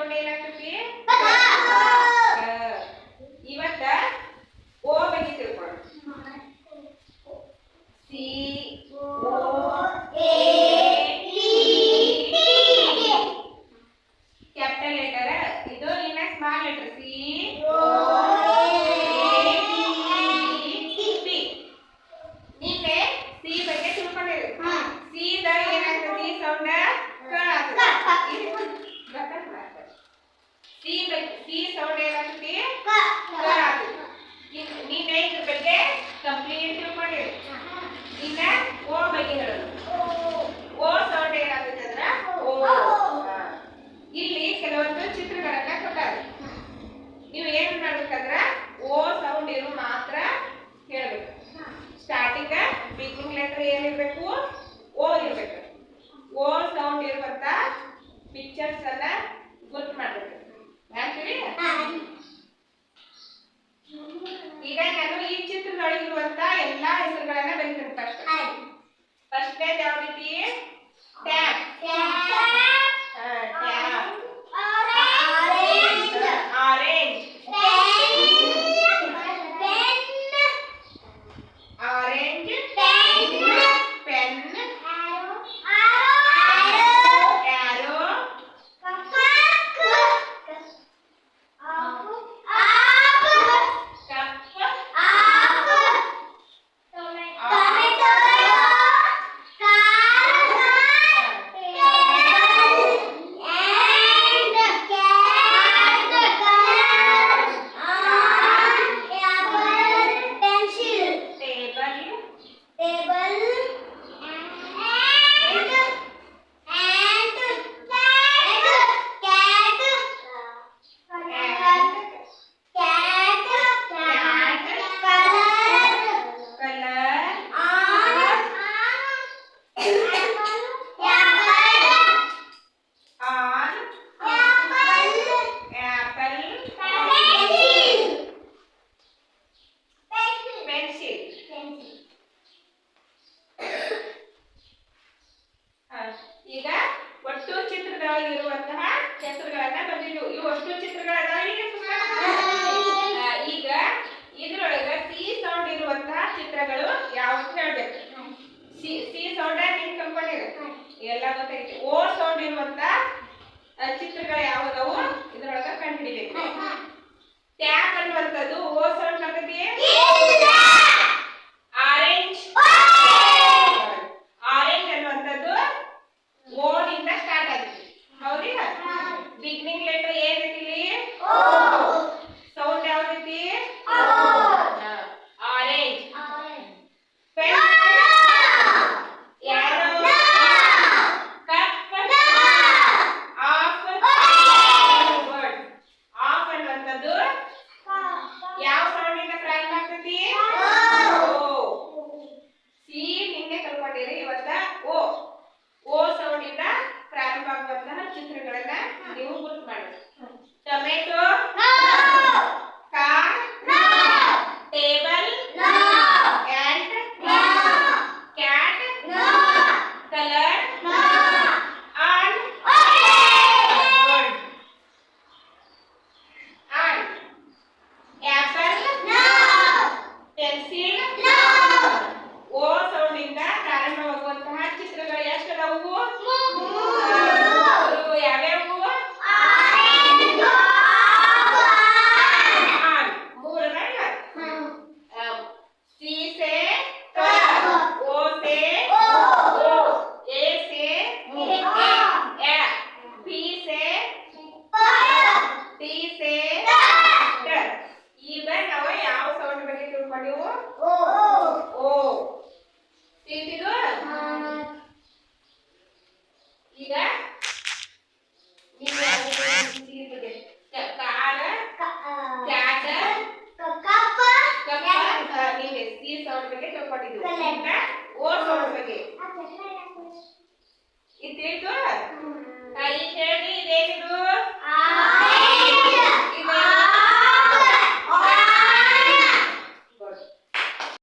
sound ಏನಾಗ್ತತಿ ಇವತ್ತ ಓ ಬಗ್ಗೆ ತಿಳ್ಕೊಳ್ಳೋಣ ಸಿ ಕ್ಯಾಪಿಟಲ್ ಲೆಟರ್ ಇದು ಇನ್ನ ಸ್ಮಾಲ್ ಲೆಟರ್ ಸಿ ನಿನ್ನೆ ಸಿ ಬಗ್ಗೆ ತಿಳ್ಕೊಂಡಿರಿ ಸಿ ದ ಏನಾಗ್ತತಿ ಸೌಂಡ್ ಸಿ ಸೌಂಡ್ ಏನಾಗ್ತತಿ ನಿನ್ನೆ ಇದ್ರ ಬಗ್ಗೆ ಕಂಪ್ಲೀಟ್ ತಿಳ್ಕೊಂಡಿರಿ ಇನ್ನ ಓ ಬಗ್ಗೆ ಹೇಳೋದು ಓ ಸೌಂಡ್ ಏನಾಗುತ್ತೆ ಅಂದ್ರ ಓ ಇಲ್ಲಿ ಕೆಲವೊಂದು ಚಿತ್ರಗಳನ್ನ ಕೊಟ್ಟಾರೆ ನೀವು ಏನ್ ಮಾಡ್ಬೇಕಂದ್ರ ಓ ಸೌಂಡ್ ಇರೋ ಮಾತ್ರ ಹೇಳ್ಬೇಕು ಸ್ಟಾರ್ಟಿಂಗ್ ಬಿಗಿನಿಂಗ್ ಲೆಟರ್ ಏನಿರ್ಬೇಕು ಓ ಇರ್ಬೇಕು ಓ ಸೌಂಡ್ ಇರುವಂತ ಪಿಕ್ಚರ್ಸ್ ಅನ್ನ ಗುರ್ತು ಮಾಡ್ಬೇಕು ಮಾಡ್ತೀವಿ ಈಗ ನಾನು ಈ ಚಿತ್ರದೊಳಗಿರುವಂತ ಎಲ್ಲಾ ಹೆಸರುಗಳನ್ನ ಬರೀತೀನಿ ಫಸ್ಟ್ ಯಾವ ರೀತಿ ಟ್ಯಾಪ್ ಆರೆಂಜ್ ಆರೆಂಜ್ ಪೆನ್ ಆರೋ ಈಗ ಒಟ್ಟು ಚಿತ್ರದೊಳಗಿರುವಂತಹ ಹೆಸರುಗಳನ್ನ ಬಂದಿದ್ವು ಇವು ಅಷ್ಟು ಚಿತ್ರಗಳದಾವ ಈಗ ಇದ್ರೊಳಗ ಸಿ ಸೌಂಡ್ ಇರುವಂತಹ ಚಿತ್ರಗಳು ಯಾವತ್ತು ಹೇಳ್ಬೇಕು ಸಿ ಸೌಂಡ್ ನೀನ್ ಕಂಡ್ಕೊಂಡಿರ ಎಲ್ಲ ಗೊತ್ತಾಗಿತ್ತು ಓ ಸೌಂಡ್ ಇರುವಂತ ಚಿತ್ರಗಳು ಯಾವ್ದವು ಇದ್ರೊಳಗ ಕಂಡುಹಿಡಿಬೇಕು ಟ್ಯಾಪ್ ಅನ್ನುವಂಥದ್ದು ಓ ಸೌಂಡ್ ಆಗತಿ